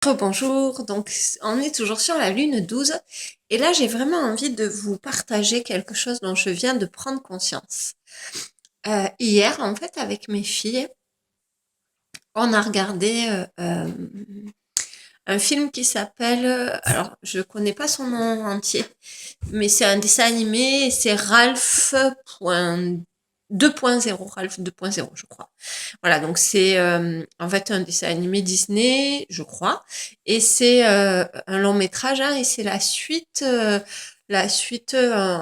Bonjour, donc on est toujours sur la lune 12 et là j'ai vraiment envie de vous partager quelque chose dont je viens de prendre conscience. Hier en fait avec mes filles, on a regardé un film qui s'appelle, alors je connais pas son nom entier, mais c'est un dessin animé et c'est Ralph 2.0, Ralph 2.0 je crois. Voilà, donc c'est en fait un dessin animé Disney, je crois, et c'est un long métrage, hein, et c'est la suite en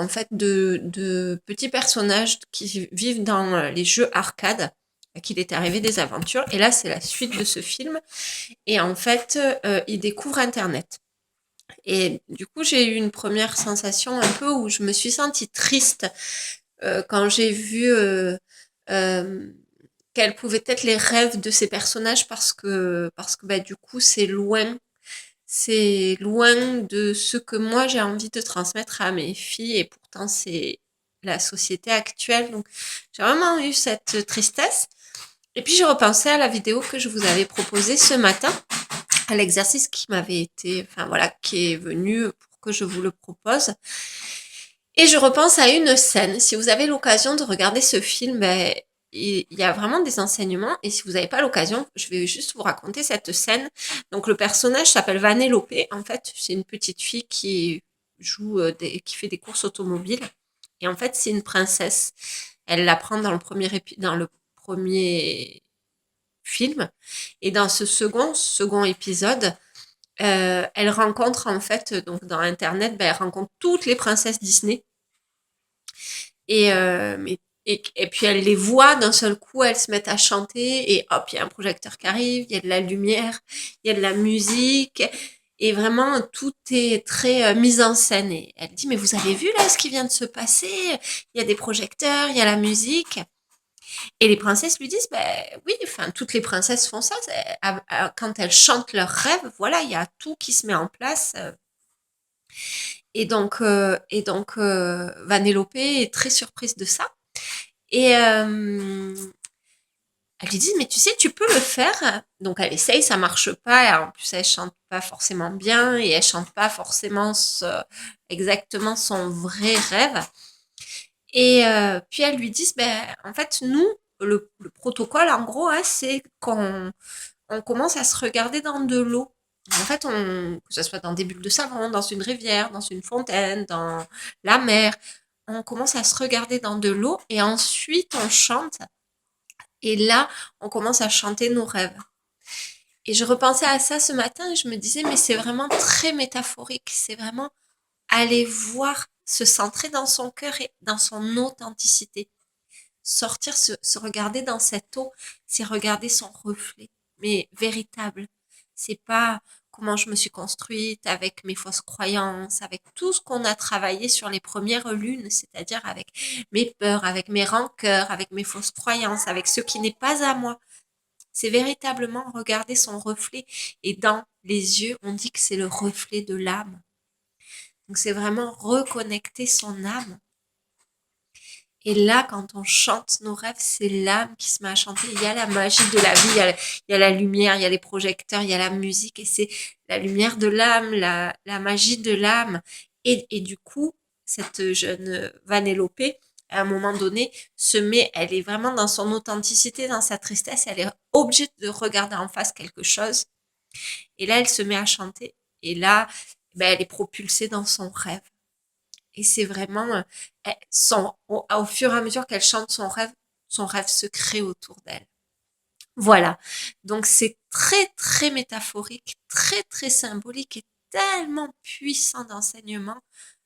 fait de petits personnages qui vivent dans les jeux arcade, à qui il est arrivé des aventures, et là c'est la suite de ce film, et en fait ils découvrent Internet. Et du coup j'ai eu une première sensation un peu où je me suis sentie triste quand j'ai vu euh, quels pouvaient être les rêves de ces personnages parce que bah, du coup c'est loin de ce que moi j'ai envie de transmettre à mes filles et pourtant c'est la société actuelle, donc j'ai vraiment eu cette tristesse. Et puis j'ai repensé à la vidéo que je vous avais proposée ce matin, à l'exercice qui m'avait été, enfin voilà, qui est venu pour que je vous le propose. Et je repense à une scène. Si vous avez l'occasion de regarder ce film, ben, il y a vraiment des enseignements. Et si vous n'avez pas l'occasion, je vais juste vous raconter cette scène. Donc le personnage s'appelle Vanellope. En fait, c'est une petite fille qui joue, qui fait des courses automobiles. Et en fait, c'est une princesse. Elle l'apprend dans le premier film. Et dans ce second épisode, elle rencontre en fait, donc dans Internet, ben, elle rencontre toutes les princesses Disney et puis elle les voit d'un seul coup, elles se mettent à chanter et hop, il y a un projecteur qui arrive, il y a de la lumière, il y a de la musique et vraiment tout est très mis en scène. Et elle dit mais vous avez vu là ce qui vient de se passer? Il y a des projecteurs, il y a la musique. Et les princesses lui disent ben oui, enfin toutes les princesses font ça. Quand elles chantent leurs rêves, voilà, il y a tout qui se met en place. Et donc, Vanellope est très surprise de ça. Et elle lui dit, mais tu sais, tu peux le faire. Donc elle essaye, ça marche pas. Et en plus, elle chante pas forcément bien et elle chante pas forcément exactement son vrai rêve. Et puis elles lui disent, ben, en fait, nous, le protocole, en gros, hein, c'est qu'on on commence à se regarder dans de l'eau. En fait, que ce soit dans des bulles de savon, dans une rivière, dans une fontaine, dans la mer, on commence à se regarder dans de l'eau et ensuite on chante. Et là, on commence à chanter nos rêves. Et je repensais à ça ce matin et je me disais, mais c'est vraiment très métaphorique. C'est vraiment aller voir, se centrer dans son cœur et dans son authenticité. Sortir, se regarder dans cette eau, c'est regarder son reflet, mais véritable. C'est pas comment je me suis construite avec mes fausses croyances, avec tout ce qu'on a travaillé sur les premières lunes, c'est-à-dire avec mes peurs, avec mes rancœurs, avec mes fausses croyances, avec ce qui n'est pas à moi. C'est véritablement regarder son reflet. Et dans les yeux, on dit que c'est le reflet de l'âme. Donc c'est vraiment reconnecter son âme. Et là, quand on chante nos rêves, c'est l'âme qui se met à chanter. Il y a la magie de la vie, il y a la lumière, il y a les projecteurs, il y a la musique, et c'est la lumière de l'âme, la magie de l'âme. Et du coup, cette jeune Vanellope, à un moment donné, elle est vraiment dans son authenticité, dans sa tristesse, elle est obligée de regarder en face quelque chose. Et là, elle se met à chanter. Et là, ben, elle est propulsée dans son rêve. Et c'est vraiment au fur et à mesure qu'elle chante son rêve se crée autour d'elle. Voilà. Donc c'est très très métaphorique, très très symbolique et tellement puissant d'enseignement.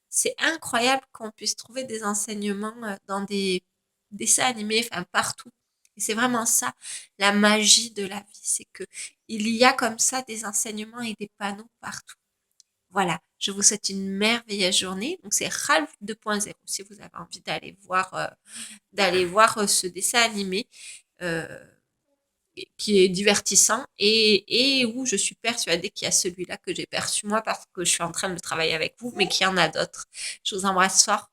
C'est incroyable qu'on puisse trouver des enseignements dans des dessins animés, enfin partout. Et c'est vraiment ça, la magie de la vie, c'est que il y a comme ça des enseignements et des panneaux partout. Voilà, je vous souhaite une merveilleuse journée. Donc c'est Ralph 2.0 si vous avez envie d'aller voir ce dessin animé euh, qui est divertissant et où je suis persuadée qu'il y a celui-là que j'ai perçu moi parce que je suis en train de travailler avec vous, mais qu'il y en a d'autres. Je vous embrasse fort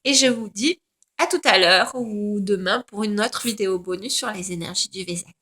et je vous dis à tout à l'heure ou demain pour une autre vidéo bonus sur les énergies du Vésac.